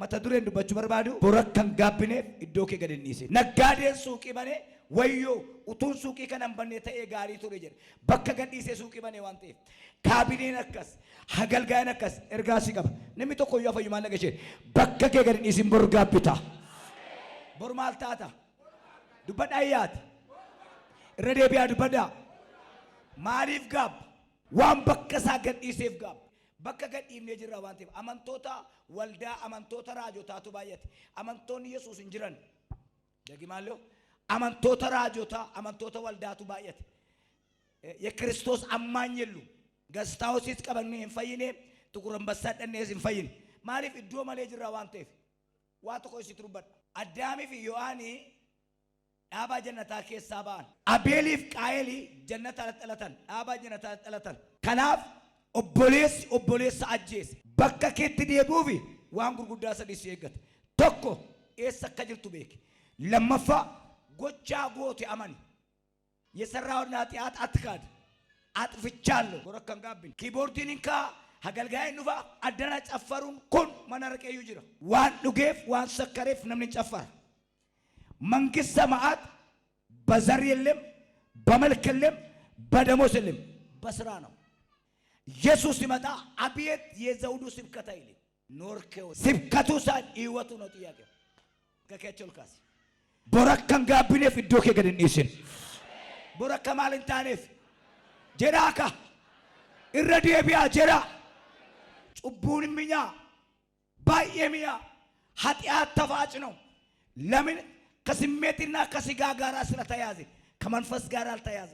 mata dureen dubbachuu barbaadu borakkan gaabbineef iddoo kee gad hin dhiisin. Naggaadeen suuqii banee wayyoo utuun suuqii kan hambannee ta'ee gaarii ture jedhe bakka gad dhiisee suuqii banee waan ta'eef kaabineen akkas hagalgaa'een akkas ergaasii qaba. Namni tokko yoo fayyumaan dhagashee bakka kee gad hin dhiisin bor gaabbita. Bor maal taata? Dubbadhaa iyyaati. Irra deebi'aa dubbadhaa. Maaliif gaab? Waan bakka isaa gad dhiiseef gaab. Bakka gad dhiibnee jirra waan ta'eef amantoota waldaa amantoota raajotaatu baay'ate. Amantoonni Yesuus hin jiran. Dagimaallee amantoota raajotaa amantoota waldaatu baay'ate. የክርስቶስ አማኝ የሉ ገስታው ሲት ቀበኔ እንፈይኔ ጥቁር አንበሳ ደነስ እንፈይን ማሪፍ እዶ ማለ ጅራ ዋን ተፍ ዋት ቆይ ሲትሩበት አዳሚ ፊ ዮሐኒ ዳባ ጀነታ ከሳባን አቤሊፍ ቃየሊ ጀነታ ተጠለተን ዳባ ጀነታ ተጠለተን ከናፍ ኦቦሌስ አጄስ በከ ከት ዲቡፊ ዋን ጉርጉዳ ሰዲስ ይገት ቶኮ ኤሰ ከጅርቱ ቤክ ለመፋ ጎቻ ጎት አማን የሰራውና ጢያት አትካድ አጥፍቻለሁ ወረከን ጋብን ኪቦርዲን እንካ ሀገልጋይ ኑፋ አደና ጨፈሩን ኩን ማናረቀዩ ጅራ ዋን ዱጌፍ ዋን ሰከሬፍ ነምን ጨፈር መንግስት ሰማዓት በዘር የለም በመልክ የለም በደሞዝ የለም በስራ ነው። ኢየሱስ ሲመጣ አብየት የዘውዱ ስብከታ ይል ኖርከው ስብከቱ ሳን ህይወቱ ነው ጥያቄው ከከቸል ካሲ ቦረከን ጋብኔፍ ዶከ ገደንይስን ቦረከ ማልንታኔፍ ጀራካ ኢረዲቢያ ጀራ ጩቡን ሚኛ ባየሚያ ኃጢአት ተፋጭ ነው። ለምን ከስሜትና ከስጋ ጋር ስለተያዘ ከመንፈስ ጋር አልተያዘ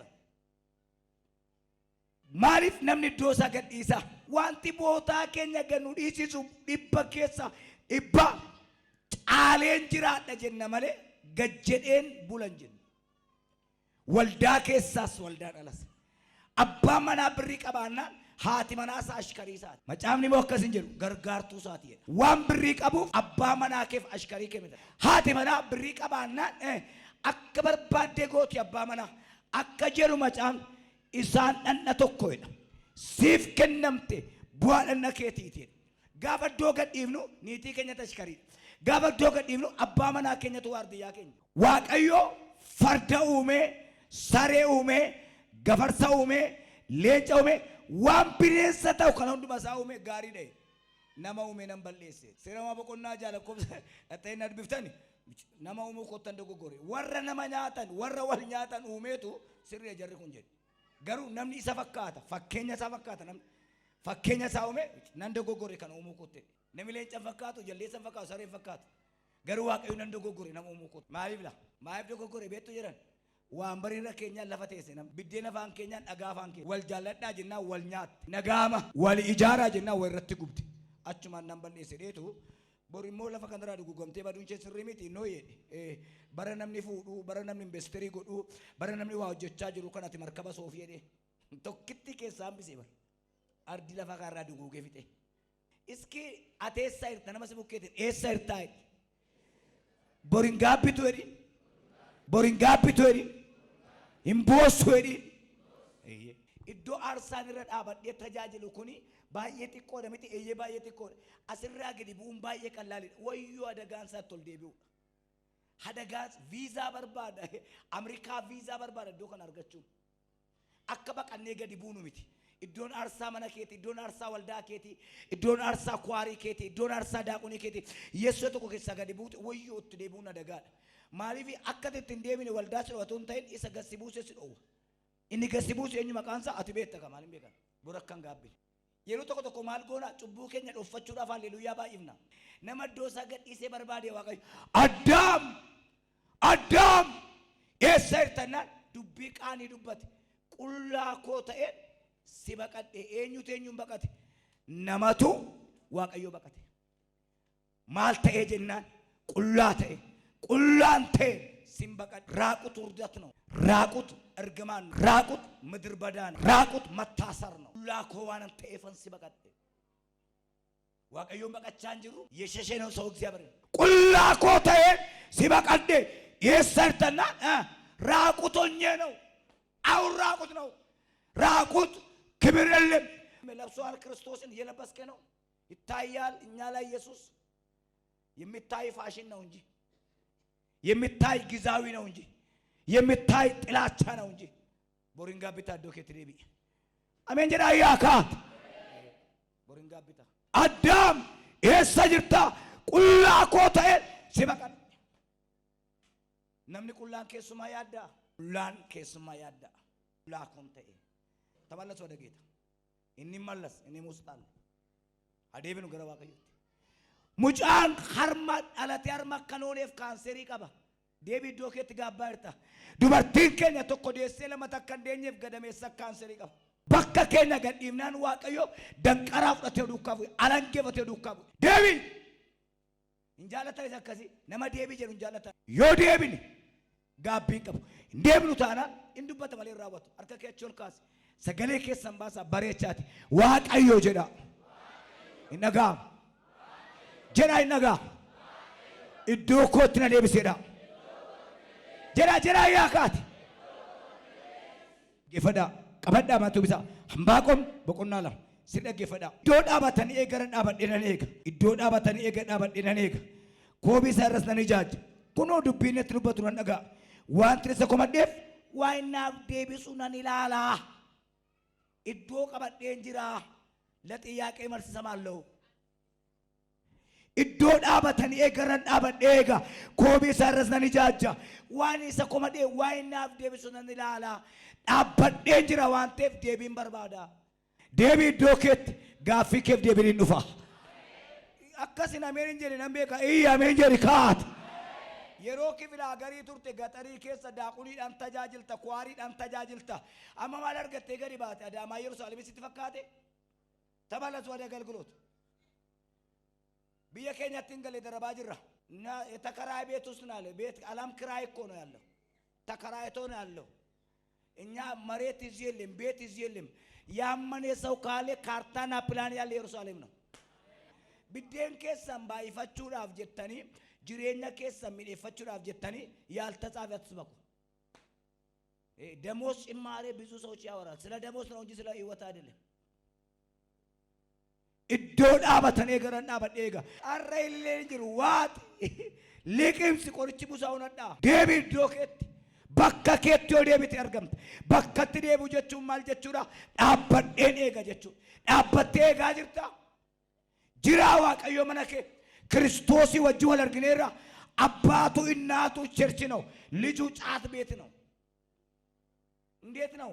ማሪፍ ነምን ዶሳ ገዲሳ ዋንቲ ቦታ ከኛ ገኑ ዲሲሱ ዲበከሳ ኢባ ጫሌን ጅራደ ጀነ ማለ ገጀዴን ቡለንጅን ወልዳ ከሳስ ወልዳ ዳላስ አባ መና ብሪ ቀባና ሃቲ መናሳ አሽከሪ ሳት መጫምኒ ሞከስ እንጀሩ ገርጋርቱ ሳት ይሄ ዋን ብሪ ቀቡ አባ መና ከፍ አሽከሪ ከመተ ሃቲ መና ብሪ ቀባና አከበር ባደጎት ያባ መና አከጀሩ መጫም ኢሳን አነ ተኮይና ሲፍ ከነምቴ ቧለና ከቲቲ ጋፈዶ ገዲብኑ ኒቲ ከኛ ተሽከሪ ጋፈዶ ገዲብኑ አባ መና ከኛ ተዋርዲያ ከኛ ዋቀዮ ፈርደውሜ ሰሬውሜ ገፈርሰውሜ ሌጨውሜ ዋን ቢሬሰታው ከነንዱ ማሳውሜ ጋሪ ደ ነማውሜ ነምበሌሴ ሰራማ በቆና ጃለኮብ አተይና ድብፍተኒ ነማውሙ ኮተን ደጎጎሬ ወረ ነማኛታን ወረ ወልኛታን ኡሜቱ ሲሪ የጀርኩን ጀ ገሩ ነምኒ ሰፈካታ ፈከኛ ሰፈካታ ነም ፈከኛ ሳውሜ ነንደጎጎሬ ከነውሙ ኮቴ ነሚሌን ጨፈካቱ ጀሌ ሰፈካው ሰሬ ፈካቱ ገሩ ዋቀዩ ነንደጎጎሬ ነሙሙ ኮት ማይብላ ማይብ ደጎጎሬ ቤቱ ጀረን ዋንበሪራ ኬኛ ለፈቴሰ ነም ቢዴና ፋን ኬኛ አጋፋን ኬ ወል ጃለዳ ጅና ወልኛት ነጋማ ወል ኢጃራ ጅና ወረቲ ጉብቲ አቹማ ነምበል እሰዴቱ ቦሪሞ ለፈ ከንደራ ዱጉ ጎምቴ ባዱንቼ ስሪሚቲ ኖዬ በረነምኒ ፉዱ በረነምኒ ኢንቨስተሪ ጎዱ በረነምኒ ዋጆቻ ጅሩ ከናቲ መርከባ ሶፊዬ ቶክቲ ኬሳም ቢሲበር አርዲ ለፈ ካራ ዱጉ ገፊቴ እስኪ አቴሳ ይርታ ነመስ ቡኬት ኤሳ ይርታይ ቦሪንጋቢቱ ወዲ ቦሪንጋቢቱ ወዲ ኢምቦስ ወዲ ኢዶ አርሳን ረዳ ባዴ ተጃጅሉ ኩኒ ባየት ይቆደ ምት እየ ባየት ይቆደ አስራ ገዲ ቡም ባየ ቀላል ወዩ አደጋን ሳትል ዴቢው አደጋስ ቪዛ በርባዳ አሜሪካ ቪዛ በርባዳ ዶከን አርገቹ አከበቀኔ ገዲ ቡኑ ምት ኢዶን አርሳ መነኬቲ ኢዶን አርሳ ወልዳ ኬቲ ኢዶን አርሳ ኳሪ ኬቲ ኢዶን አርሳ ዳቁኒ ኬቲ የሰጡ ኮከሳ ገዲ ቡት ወዩ ኦት ዴቡና አደጋ ማሊቪ አከተት እንደሚነ ወልዳ ስለወቱን ታይን ኢሰገሲቡስ ሲኦ ኢኒ ገሲቡስ የኙ መቃንሳ አትቤት ተከማልም ቤካን ቦረካን ጋብል የሉ ተቆ ማል ጎና ጩቡ ከኛ ዶፈቹ ዳፋ ሃሌሉያ ባይፍና ነመዶሳ ገዲሴ በርባዴ ዋቀይ አዳም ኤሰርተና ዱቢ ቃኒ ዱበት ቁላ ኮተኤ ሲበቀደ ኤኙቴኙን በቀተ ነመቱ ዋቀዮ በቀተ ማልተኤ ጀናን ቁላተ ቁላንቴ ሲምበቀድ ራቁት ውርደት ነው። ራቁት እርግማን ነው። ራቁት ምድር በዳን ራቁት መታሰር ነው። ላኮ ዋነን ተኤፈን ሲበቀድ ዋቀዮ በቀቻን ጅሩ የሸሸ ነው ሰው እግዚአብሔር ቁላኮ ተኤ ሲበቀድ የሰርተና ራቁቶኜ ነው። አሁን ራቁት ነው። ራቁት ክብር የለም። ለብሷል ክርስቶስን እየለበስከ ነው ይታያል። እኛ ላይ ኢየሱስ የሚታይ ፋሽን ነው እንጂ የሚታይ ጊዜያዊ ነው እንጂ የሚታይ ጥላቻ ነው እንጂ ቦሪንጋ ቢታ ዶኬት ዴቢ አሜን ጀዳ ያካት ቦሪንጋ ቢታ አዳም የሰጅርታ ቁላ ኮተኤ ሲበቀን namni qullaan keessumaa yaadda qullaan keessumaa yaadda qullaa kun ta'e taballas wada geeta inni mallas inni mustal adeebinu gara waaqayyooti mucaan harma dhalate harma kanooneef kaanserii qaba deebii iddoo keetti gaabbaa jirta dubartiin keenya tokko deessee lama takka deenyeef gadameessa kaanserii qaba bakka keenya gadhiifnaan waaqayyo danqaraa fudhatee duukaa bu'e alangee fudhatee duukaa bu'e deebii injaalata isa akkasii nama deebii jedhu injaalata yoo deebine gaabbii qabu deebinu taanaan in dubbata malee raawwatu harka kee achi ol kaase sagalee keessan baasaa bareechaati waaqayyo jedha hin dhaga'amu jedha hin dhaga'amu iddoo kootti na deebiseedha jedha yaakaati geeffadhaa qabadhaa maatuu bisaa hambaaqoon boqonnaa lama si dhaggeeffadhaa iddoo dhaabatanii eegara dhaabadhee nan eega iddoo dhaabatanii eega dhaabadhee nan eega koobii isaa irras nan ijaaja kunoo dubbiin itti dubbatu nan dhaga'a wanti isa komadheef waa innaaf deebisu nan ilaalaa iddoo qabadheen jiraa la xiyyaaqee marsisamaalloo iddoo dhaabatanii eegaran dhaabadhee eega koobii isaa irras nan ijaaja waan isa komadhee waa innaaf deebisu nan ilaalaa dhaabbadheen jira waan ta'eef deebiin barbaada deebii iddoo keetti gaaffii keef deebiin dhufa akkasin ameen jedhe nan beeka ameen jedhe kaat yeroo kifila garii turte gaxarii keessa daaquniidhaan tajaajilta kwaariidhaan tajaajilta amma maal argattee gadi baate adaamaa yerusaalemitti sitti fakkaate tabalas wada galgaloot biyya keenyatti hin galee darabaa jirra ተከራይ ቤት ውስጥ ነው ያለው ቤት አላም ክራይ እኮ ነው ያለው ተከራይቶ ነው ያለው እኛ መሬት እዚህ የለም ቤት እዚህ የለም ያመነ ሰው ካለ ካርታና ፕላን ያለ ኢየሩሳሌም ነው ቢደን ከሰም ባይፈቹራፍ ጀተኒ ጅሬኛ ከሰም ሚፈቹራፍ ጀተኒ ያልተጻፈ አትስበኩ ደሞዝ ጭማሬ ብዙ ሰዎች ያወራል ስለ ደሞዝ ነው እንጂ ስለ ህይወት አይደለም iddoo dhaabatanii garan dhaabadheega arra illee jiru waati liqimsi qorichi busaa'uunadhaa deebii iddoo keetti bakka keetti yoo deebite argamte bakkatti deebi'u jechuun maal jechuudha dhaabbadheen eega jechuudha dhaabbattee eegaa jirta jiraa waaqayyo mana kee ክርስቶስን ወጅ ወል አርግኔራ አባቱ እናቱ ቸርች ነው ልጁ ጫት ቤት ነው እንዴት ነው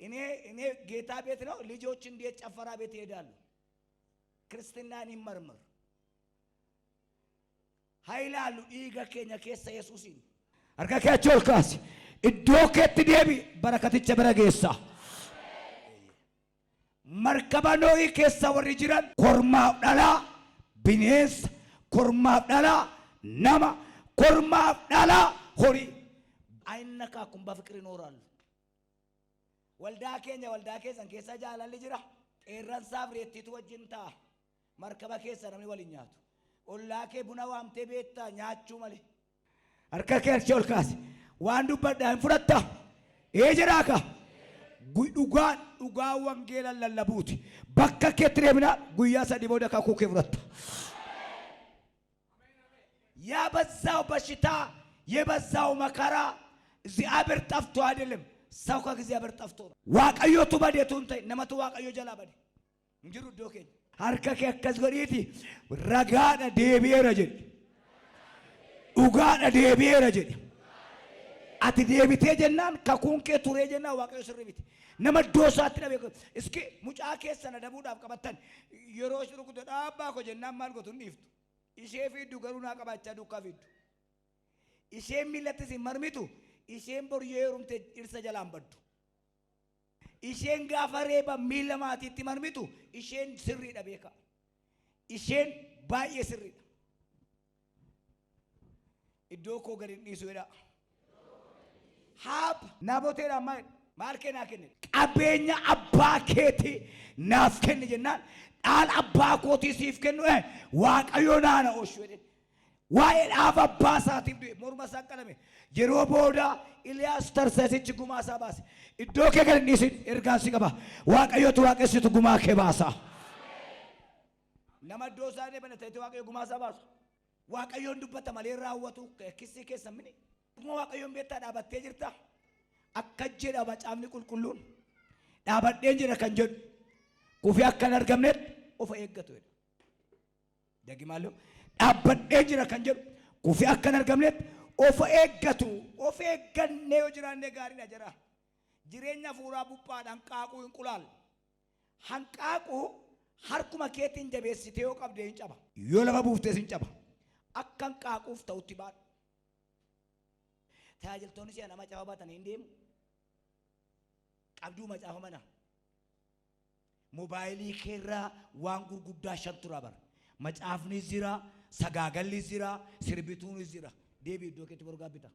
እኔ ጌታ ቤት ነው ልጆች እንዴት ጨፈራ ቤት ይሄዳሉ ክርስቲናን ይመርመር ኃይላሉ ኢገከኛ ከሰ ኢየሱስን አርጋካቸው ካስ እዶከት ዴቢ በረከትቸ በረጌሳ መርከባኖይ ከሰ ወርጅራን ኮርማ ዳላ ቢኔስ ኮርማ ዳላ ናማ ኮርማ ዳላ ሆሪ አይነካኩም በፍቅር ይኖራሉ ወልዳ ከሰን ከሰ ጃላል ጅራ ኤራን ሳብሬቲቱ ወጅንታ markaba keessa namni waliin nyaatu ollaakee buna waamtee beetta nyaachuu malee harka keessa ol kaase waan dubbadhaan fudhatta jiraaka dhugaa wangeela lallabuuti bakka keetti deemina guyyaa sadii booda kakuu kee fudhatta ያበዛው በሽታ የበዛው መከራ እግዚአብሔር ጠፍቶ አይደለም ሰው ከእግዚአብሔር ጠፍቶ ነው ዋቀዮቱ በዴቱን ተይ ነመቱ ዋቀዮ ጀላ በዴ እንጅሩ ዶኬኝ harka kee akkas godhiiti ragaadha deebi'eera jedhi dhugaadha deebi'eera jedhi ati deebitee jennaan kakuun kee turee jennaan waaqayyo sirrii miti nama doosaatti dhabe iski mucaa keessana dabuudhaaf qabattan yeroo isin rukuta dhaabbaa ko jennaan maal gotu dhiiftu ishee fiiddu garuu naa qabaachaa dukkaa fiiddu isheen miillatti isin marmitu isheen bor yeerumte dhirsa jalaan baddu isheen gaafareeba miila maatiitti marmitu isheen sirriidha beeka isheen baay'ee sirriidha iddoo koo gadi dhiisuudha haab naaboteedha maal kennaa kenne qabeenya abbaa keetii naaf kenni jennaan dhaal abbaa kootii siif kennu waaqayyo naana ooshu jedhe waa'ee dhaaf abbaa isaatiif du'e morma isaa qalame yeroo booda Iliyaas tarseesichi gumaa isaa baase iddoo kee gadi dhiisin ergaan si qaba waaqayyotu waaqessitu gumaa kee baasa nama iddoo isaa deebine ta'e waaqayyo gumaa isaa baasu waaqayyoon dubbata malee raawwatu kissii keessa mini dhuguma waaqayyoon beektaa dhaabattee jirta akka jedha macaafni qulqulluun dhaabadheen jira kan jedhu kufii akka hin argamneef of eeggatu jedha dagimaaloo dhaabadheen jira kan jedhu kufii akka hin argamneef of eeggatu of eeggannee yoo jiraannee gaariidha jira jireenya fuuraa buphaadhaan qaaquu hin qulaal hanqaaquu harkuma keetiin jabeessitee yoo qabdee hin caba yoo lama buuftees hin caba akka hanqaaquuf ta'utti baadhu tajaajiltoonni si'a nama caafa baatanii hin deemu qabduu macaafa mana moobaayilii keerraa waan gurguddaa shan tura bara macaafni jira sagaagalli jira sirbituun jira deebii iddoo keetti borgaa bita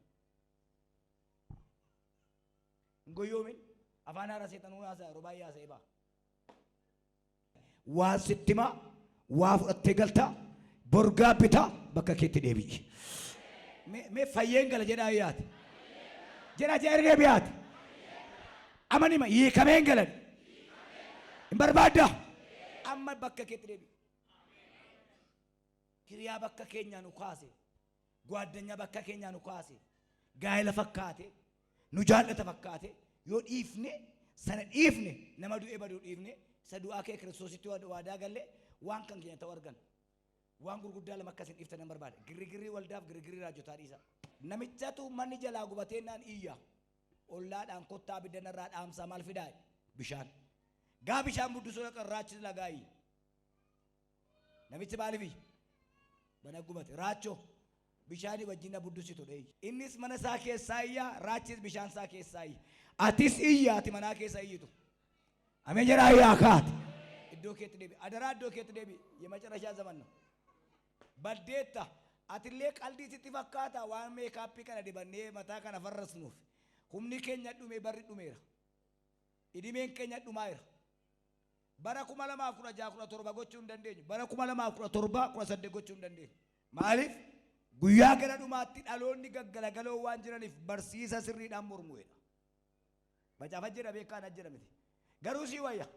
ngoyyoomin afaan haara seexanuu haasa yeroo baay'ee haasa'ee ba'a waan sittima waa fudhattee galta borgaa bita bakka keetti deebi'i mee fayyeen gala jedhaa yaate jedhaa jeeree biyaate amanima hiikameen galan hin barbaadda amma bakka keetti deebi'i hiriyaa bakka keenyaa nu kaase gwaaddanyaa bakka keenyaa nu kaase gaa'ela fakkaate nu jaallata fakkaate yoo dhiifne sana dhiifne nama du'e baduu dhiifne isa du'aa kee kiristoositti waadaa galle waan kan keenya ta'u argan waan gurguddaa lama akkasin dhiiftan hin barbaade girrigirrii waldaaf girrigirrii raajotaa dhiisa namichatu manni jalaa gubateennaan iyya ollaadhaan kottaa biddanarraa dhaamsaa maal fidaa bishaan gaa bishaan buddisuu dhaqan raachis lagaayi namichi maaliif bana gubate raachoo bishaanii wajjin na buddusitu dheeyyi innis mana isaa keessaa iyyaa raachis bishaan isaa keessaa iyya atis iyyaati manaa keessa iyyitu amee jedhaa iyyaa kaati iddoo keetti deebi adaraa iddoo keetti deebi የመጨረሻ ዘመን ነው baddeetta atillee qaldii sitti fakkaata waan meekaappii kana dibannee mataa kana farrasnuuf humni keenya dhume barri dhumeera idimeen keenya dhumaayira bara 2016 gochuu hin dandeenyu bara 2017 18 gochuu hin dandeenyu maaliif guyyaa gara dhumaatti dhaloonni gaggalagaloo waan jiraniif barsiisa sirriidhaan mormuudha macaafa jedha beekaan ajjira miti garuu sii wayya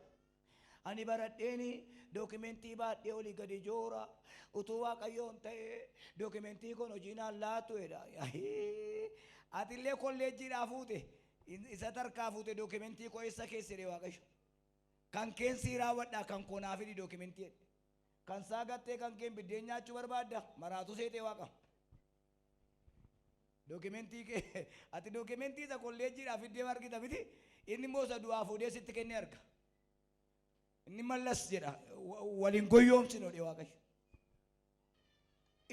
ani baradheeni dookimentii baadhee olii gadi joora utuu waaqayyoon ta'ee dookimentii kun hojiinaan laatuudha atillee kolleejjiidhaa fuute isa tarkaa fuute dookimentii koo eessa keessire waaqayyo kan keensi raawwadhaa kan koonaa fidi dookimentii kan saagattee kan keen biddeen nyaachuu barbaadda maraatu seetee waaqa dookimentii kee ati dookimentii isa kolleejjiidhaa fiddee argita miti inni immoo isa du'aa fuudhee sitti kennee arga inni mallas jedha waliin goyyoomsinu dhe waaqayyo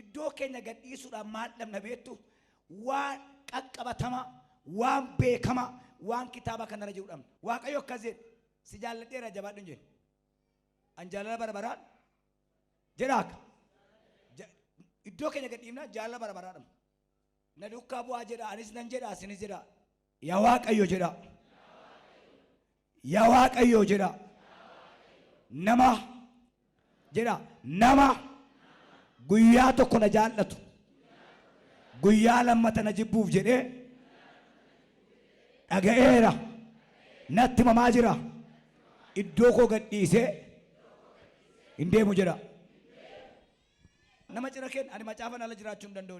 iddoo keenya gadhiisuudhaan maal dhabna beektu waan qaqqabatama waan beekama waan kitaaba kanarra jiru dhabna waaqayyo akkas jedhe si jaalladheera jabaadhu jedhe an jaalala barabaraan jedhaaka iddoo keenya gadhiifna jaalala barabaraa dhabna na dukkaa bu'aa jedha anis nan jedha asinis jedha yaa waaqayyo jedha yaa waaqayyo jedha nama jedha nama guyyaa tokko na jaallatu guyyaa lammata na jibbuuf jedhee dhaga'eera natti mamaa jira iddoo koo gadhiisee hin deemu jedha nama cira keen ani macaafan ala jiraachuu hin danda'u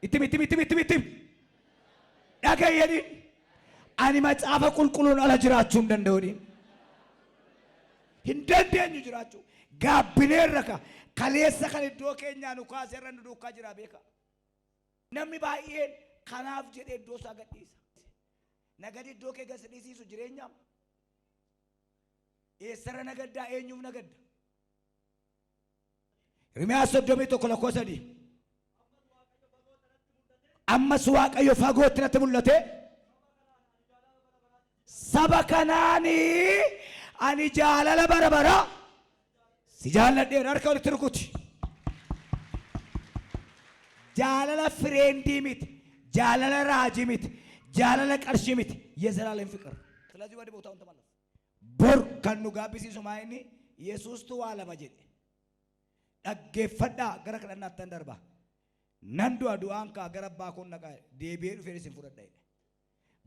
ittim dhaga'eeni ani macaafa qulqulluun ala jiraachuu hin danda'u hin dandeenyu jiraachuu gaabbineerra ka kaleessa kan iddoo keenyaa nu kaaseerra nu duukaa jira beeka namni baay'een kanaaf jedhee iddoo isaa gadhiisa nagadi iddoo kee gadhiisiisu jireenya eessarra nagaddaa eenyuuf nagadda Ermiyaas 31:3 ammas waaqayyo fagootti natti mul'ate saba kanaanii ani jaalala barabara si jaalladheera harka walitti rukuti jaalala fireendii miti jaalala raajii miti jaalala qarshii miti የዘላለም ፍቅር ስለዚህ ወደ ቦታውን ተመለስ ቦር ከኑ ጋቢሲሱ ማይኒ ኢየሱስ ቱ ዋለማ ጀዴ dhaggeeffadhaa gara kadhannaatti darba nan du'a du'aan kaa gara abbaa kun naqa deebi'ee dhufee isin fudhadha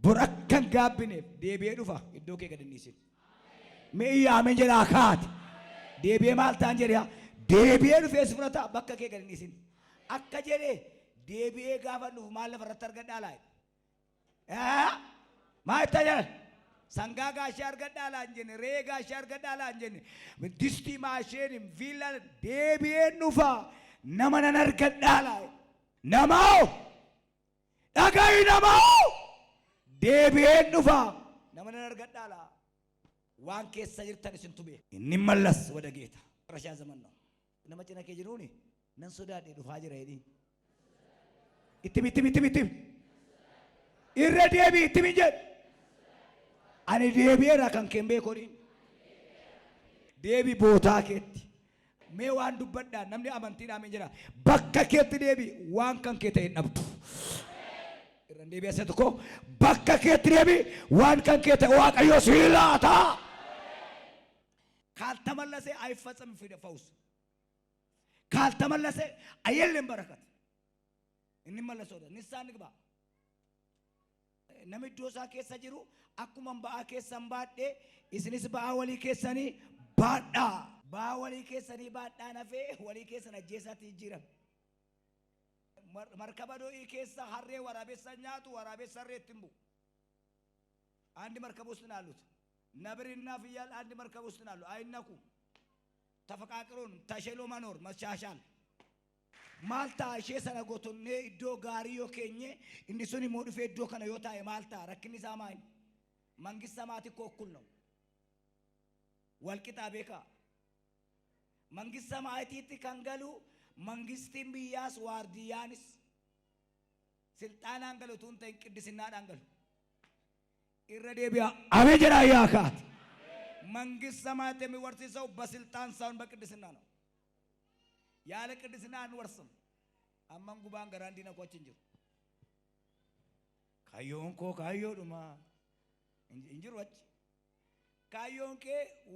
bor akkan gaabbineef deebi'ee dhufa iddoo kee gadinniisin mee iyyaameen jedhaa kaati deebi'ee maal ta'an jedhaa deebi'ee dhufee si fudhata bakka kee gad hin dhiisin. Akka jedhee deebi'ee gaafa dhufu maal lafarratti argadhaa laayit. Maa itti ajaa'iba. Sangaa gaashee argadhaa laan jenne ree gaashee argadhaa laan jenne distii maasheen viila deebi'ee dhufa nama nan argadhaa laayit. Namoo dhaga'i namoo deebi'ee dhufa nama nan argadhaa laa. Waan keessa jirtan isin tube inni mallas wada geeta. Rashaa zaman ነው nama cina kee jiruuni nan sodaadhe dhufaa jira jedhi. Ittim irra deebi ittim jedhu. Ani deebi'eera kan kee beekoniin. Deebi bootaa keetti. Mee waan dubbadhaan namni amantiidhaan jira. Bakka keetti deebi waan kan kee ta'e dhabdu. Irra deebi asii tokko bakka keetti deebi waan kan kee ta'e Waaqayyo si laata. ካልተመለሰ አይፈጸምም ፈውስ። ካልተመለሰ አየለም በረከት። እንመለሰው ንስሐ እንግባ። namni iddoo isaa keessa jiru akkuma ba'aa keessan baadhee isinis ba'aa walii keessanii baadhaa. Ba'aa walii keessanii baadhaa nafee walii keessan ajjeesaatti jijjiirame. Markaba do'ii keessa harree waraabessa nyaatu waraabessa harree ittiin bu'u. Andi markaba ውስጥ ነው ያሉት ነብርና ፍየል አንድ መርከብ ውስጥ ነው ያሉ አይነኩ ተፈቃቅሮን ተሸሎ መኖር መቻቻል ማልታ ሼ ሰነጎቶኔ ኢዶ ጋሪዮ ኬኘ እንዲሱኒ ሞዱፌ ኢዶ ከነ ዮታ ማልታ ረክኒ ሳማኝ መንግስት ሰማት እኮ እኩል ነው ወልቂጣ ቤካ መንግስት ሰማይቲት ከንገሉ መንግስቲን ቢያስ ዋርዲያንስ ስልጣን አንገሉቱን ተን ቅድስና አንገሉ ኢረዴቢያ አሜጀራ ያካት መንግስት ሰማያት የሚወርሰው በስልጣን ሳይሆን በቅድስና ነው። ያለ ቅድስና አንወርስም። አማን ጉባን ገራንዲና ኮችን ጅሩ ካዮንኮ ካዮዱማ እንጅሮች ካዮንኬ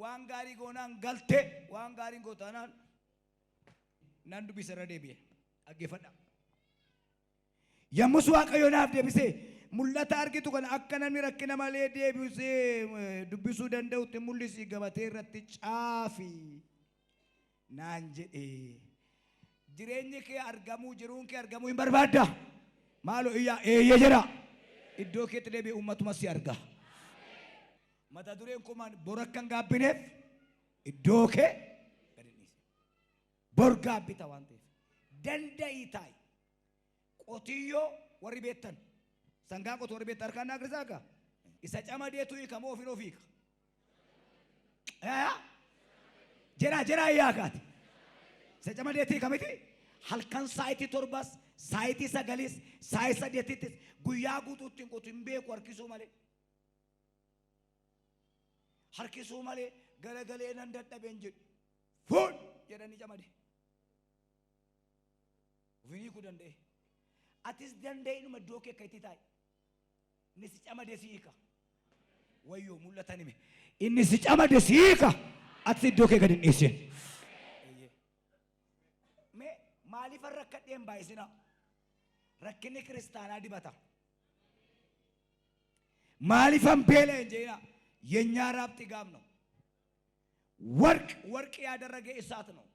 ዋንጋሪ ጎናን ገልቴ ዋንጋሪን ጎታናን ናንዱ ቢሰረዴቢያ አገፈዳ የሙስ ዋቀዮናፍ ደብሴ mul'ata argitu kan akka namni rakkina malee deebisee dubbisuu danda'utti mul'isi gabatee irratti caafi naan jedhee jireenyi kee argamuu jiruun kee argamuu hin barbaadda maaloo iyyaa eeyya jira iddoo keetti deebi'ee uummatuma si arga mata dureen kumaan bor akka hin gaabbineef iddoo kee gadi dhiisi bor gaabbita waan ta'eef danda'ii taa'i qotiyyoo warri beektan sangaa qotu warri beektan harkaan naagrisaaka isa camadeetu hiikamoo ofiin ofiika jira yaakaati isa camadeetu hiikamiti halkan saayitii torbas saayitii sagalis saayitii saddeetittis guyyaa guutuutti hin qotu hin beeku harkisuu malee galagalee nan dadhabeen jedhu fuun jedhanii camade ofiin hiikuu danda'e atis danda'inuma iddoo kee kayitii taa'i inni si camade si hiika wayyoo mul'atan hime inni si camade si hiika atis iddoo kee gad hin dhiisin mee maaliif rakkadheen baay'isina rakkinni kiristaanaa dibata maaliifan beela እንጀና የኛ ራብ ጥጋብ ነው ወርቅ ያደረገ እሳት ነው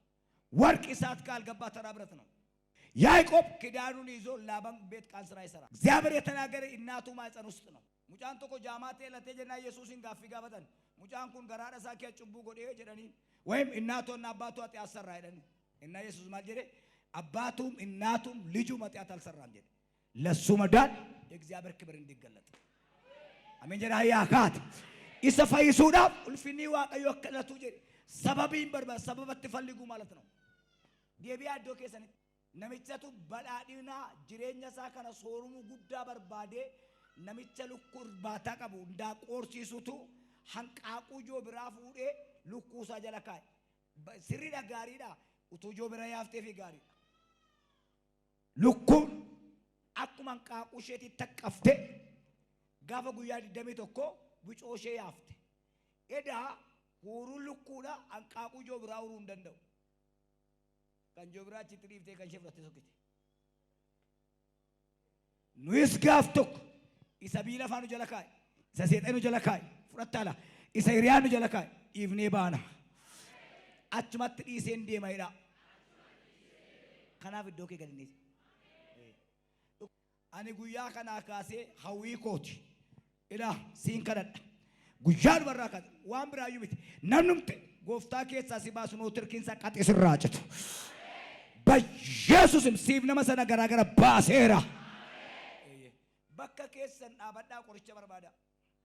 ወርቅ እሳት ካልገባ ተራ ብረት ነው ያዕቆብ ኪዳኑን ይዞ ላባን ቤት ቃል ስራ ይሰራ እግዚአብሔር የተናገረ እናቱ ማፀን ውስጥ ነው ሙጫን ተቆ ጃማቴ ለተጀና ኢየሱስን ጋፊ ጋበተን ሙጫን ኩን ገራዳ ሳኪ ጭቡ ጎዴ ጀደኒ ወይም እናቶና አባቱ አጥ ያሰራ አይደን እና ኢየሱስ ማልጀደ አባቱም እናቱም ልጁ መጥያት አልሰራም ጀደ ለሱ መዳን የእግዚአብሔር ክብር እንዲገለጥ አሜን ጀዳ ያካት ኢሰፋይሱዳ ኡልፊኒ ዋቀዮ ከለቱ ጀደ ሰበብን በርባ ሰበበት ትፈልጉ ማለት ነው ዲቢያ ዶኬሰን namichatu badhaadhina jireenya isaa kana soorumuu guddaa barbaade namicha lukkuu irbaataa qabu hundaa qoorsiisutu hanqaaquu ijoo biraa fuudhee lukkuu isaa jala kaa'e sirriidha gaariidha utuu ijoo bira yaaftee fi gaariidha lukkuun akkuma hanqaaquu isheetii taqqafte gaafa guyyaa 21 bicoo ishee yaafte edaa huuruun lukkuudha hanqaaquu ijoo biraa uruu hin danda'u kan jobraa achitti dhiiftee kan sheffatte sokkite nuyis gaaf tokko isa biila faanu jala kaa'e isa seexanu jala kaa'e fudhattaala isa hiriyaanu jala kaa'e dhiifnee baana achumatti dhiiseen deema jedha Kanaaf iddoo kee gad hin dhiise. Ani guyyaa kanaa kaasee hawwii kooti. Ila siin kadhadha. Guyyaa dubarraa kaase waan biraayyuu miti. Namnumte gooftaa keessaa si baasu noo tirkiinsa qaxisirraa citu. Yesuusim siif nama sana garaa gara baaseera. Bakka keessan dhaabadhaa qoricha barbaada.